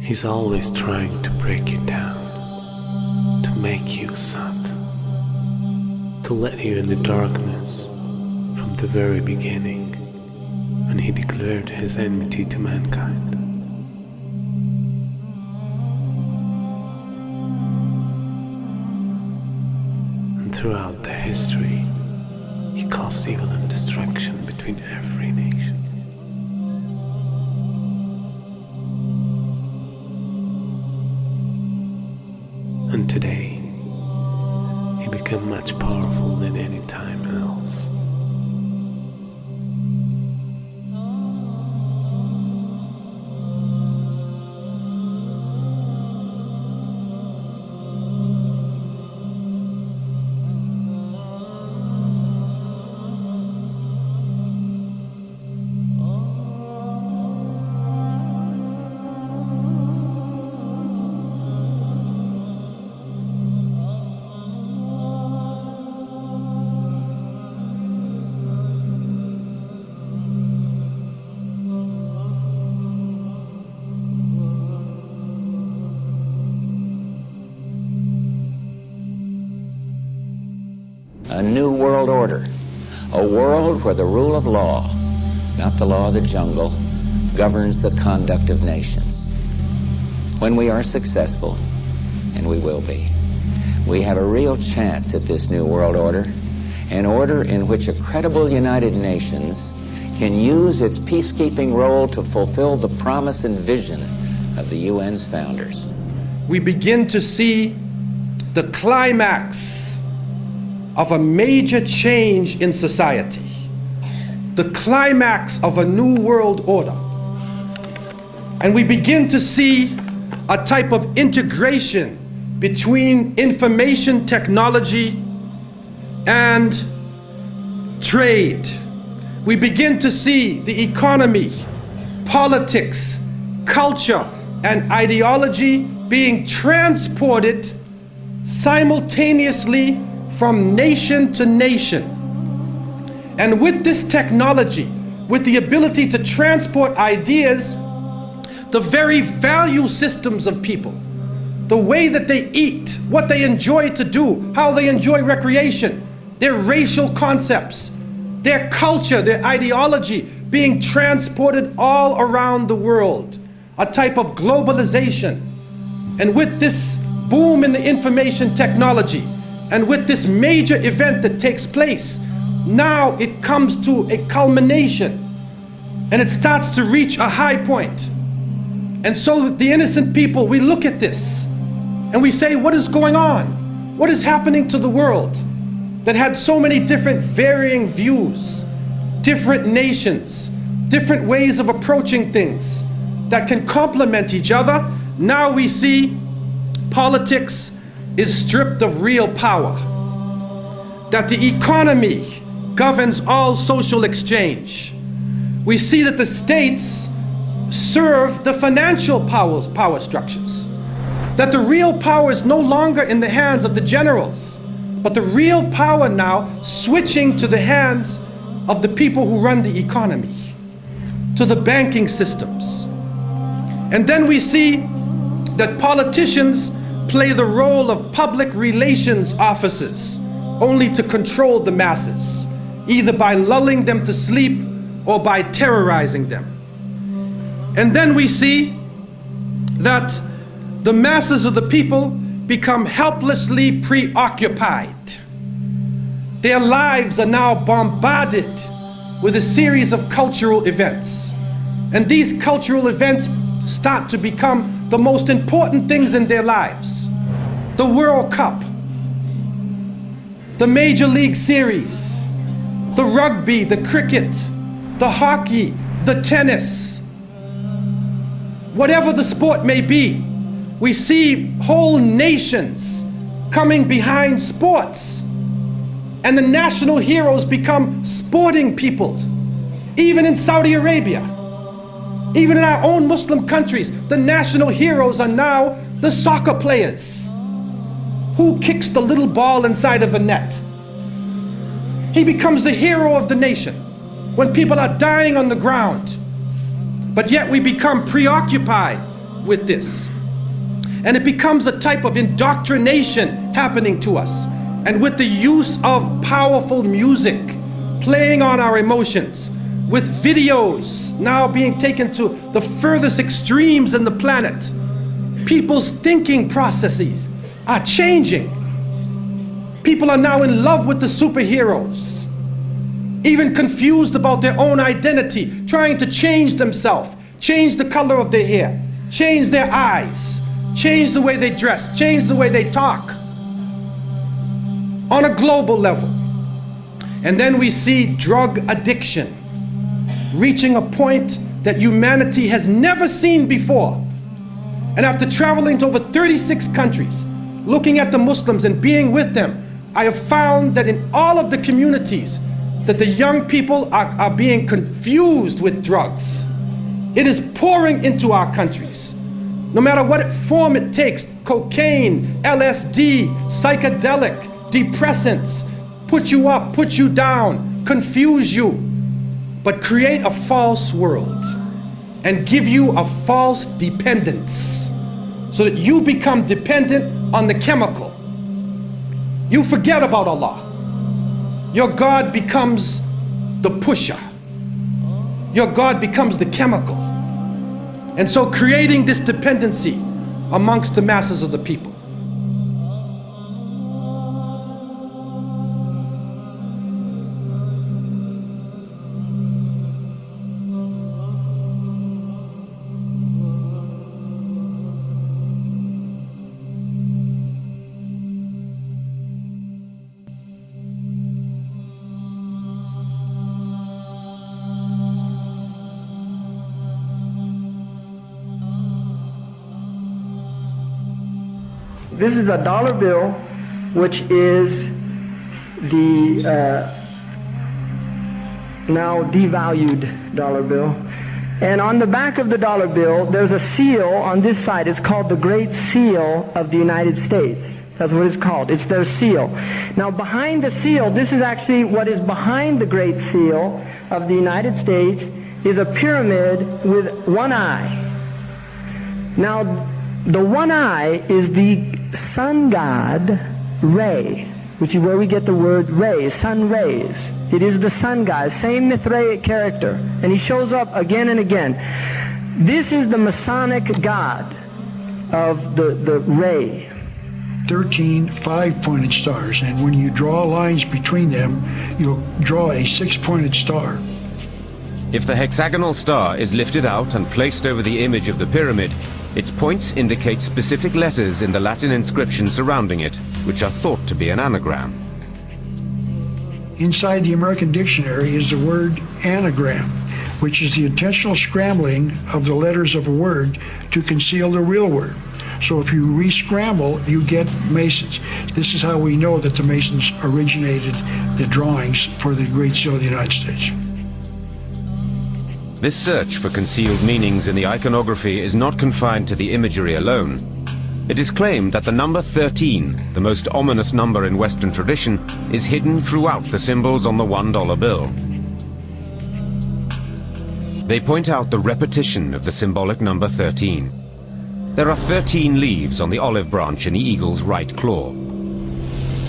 He's always trying to break you down, to make you sad, to let you in the darkness from the very beginning, when he declared his enmity to mankind. And throughout the history, he caused evil and destruction between every nation. And today, he became much powerful than any time else. A new world order, a world where the rule of law, not the law of the jungle, governs the conduct of nations. When we are successful, and we will be, we have a real chance at this new world order, an order in which a credible United Nations can use its peacekeeping role to fulfill the promise and vision of the UN's founders. We begin to see the climax of a major change in society, the climax of a new world order. And we begin to see a type of integration between information technology and trade. We begin to see the economy, politics, culture, and ideology being transported simultaneously from nation to nation. And with this technology, with the ability to transport ideas, the very value systems of people, the way that they eat, what they enjoy to do, how they enjoy recreation, their racial concepts, their culture, their ideology being transported all around the world, a type of globalization. And with this boom in the information technology, and with this major event that takes place, now it comes to a culmination and it starts to reach a high point. And so the innocent people, we look at this and we say, what is going on? What is happening to the world that had so many different varying views, different nations, different ways of approaching things that can complement each other? Now we see politics is stripped of real power, that the economy governs all social exchange. We see that the states serve the financial power structures, that the real power is no longer in the hands of the generals, but the real power now switching to the hands of the people who run the economy, to the banking systems. And then we see that politicians play the role of public relations officers, only to control the masses, either by lulling them to sleep or by terrorizing them. And then we see that the masses of the people become helplessly preoccupied. Their lives are now bombarded with a series of cultural events. And these cultural events start to become the most important things in their lives. The World Cup, the Major League Series, the rugby, the cricket, the hockey, the tennis. Whatever the sport may be, we see whole nations coming behind sports. And the national heroes become sporting people. Even in Saudi Arabia, even in our own Muslim countries, the national heroes are now the soccer players. Who kicks the little ball inside of a net? He becomes the hero of the nation when people are dying on the ground. But yet we become preoccupied with this. And it becomes a type of indoctrination happening to us. And with the use of powerful music playing on our emotions, with videos now being taken to the furthest extremes in the planet, people's thinking processes are changing. People are now in love with the superheroes, even confused about their own identity, trying to change themselves, change the color of their hair, change their eyes, change the way they dress, change the way they talk on a global level. And then we see drug addiction reaching a point that humanity has never seen before. And after traveling to over 36 countries, looking at the Muslims and being with them, I have found that in all of the communities that the young people are being confused with drugs. It is pouring into our countries. No matter what form it takes, cocaine, LSD, psychedelic, depressants, put you up, put you down, confuse you, but create a false world and give you a false dependence so that you become dependent on the chemical. You forget about Allah. Your God becomes the pusher. Your God becomes the chemical. And so creating this dependency amongst the masses of the people. This is a dollar bill, which is the now devalued dollar bill. And on the back of the dollar bill, there's a seal on this side. It's called the Great Seal of the United States. That's what it's called. It's their seal. Now behind the seal, this is actually what is behind the Great Seal of the United States, is a pyramid with one eye. Now the one eye is the sun god Re, which is where we get the word ray, sun rays. It is the sun god, same Mithraic character, and he shows up again and again. This is the Masonic god of the ray. 13 5-pointed stars, and when you draw lines between them, you'll draw a 6-pointed star. If the hexagonal star is lifted out and placed over the image of the pyramid, its points indicate specific letters in the Latin inscription surrounding it, which are thought to be an anagram. Inside the American dictionary is the word anagram, which is the intentional scrambling of the letters of a word to conceal the real word. So if you re-scramble, you get Masons. This is how we know that the Masons originated the drawings for the Great Seal of the United States. This search for concealed meanings in the iconography is not confined to the imagery alone. It is claimed that the number 13, the most ominous number in Western tradition, is hidden throughout the symbols on the $1 bill. They point out the repetition of the symbolic number 13. There are 13 leaves on the olive branch in the eagle's right claw,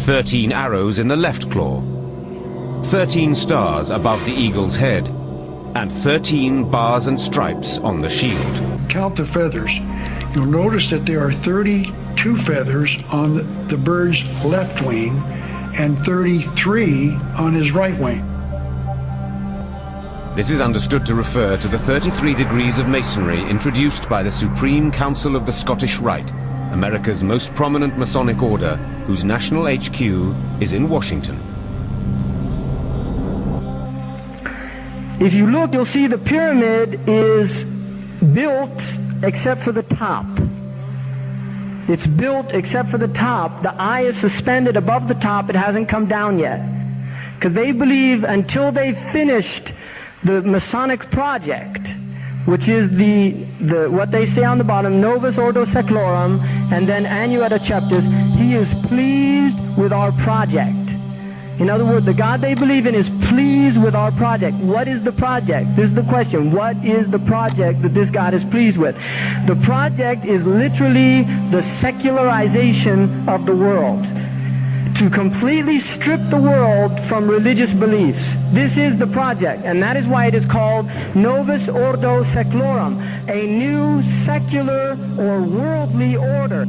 13 arrows in the left claw, 13 stars above the eagle's head, and 13 bars and stripes on the shield. Count the feathers. You'll notice that there are 32 feathers on the bird's left wing and 33 on his right wing. This is understood to refer to the 33 degrees of Masonry introduced by the Supreme Council of the Scottish Rite, America's most prominent Masonic order, whose national HQ is in Washington. If you look, you'll see the pyramid is built except for the top. It's built except for the top. The eye is suspended above the top. It hasn't come down yet. Because they believe until they finished the Masonic project, which is what they say on the bottom, Novus Ordo Seclorum, and then Annueta Chapters, he is pleased with our project. In other words, the God they believe in is pleased with our project. What is the project? This is the question. What is the project that this God is pleased with? The project is literally the secularization of the world. To completely strip the world from religious beliefs. This is the project, and that is why it is called Novus Ordo Seclorum, a new secular or worldly order.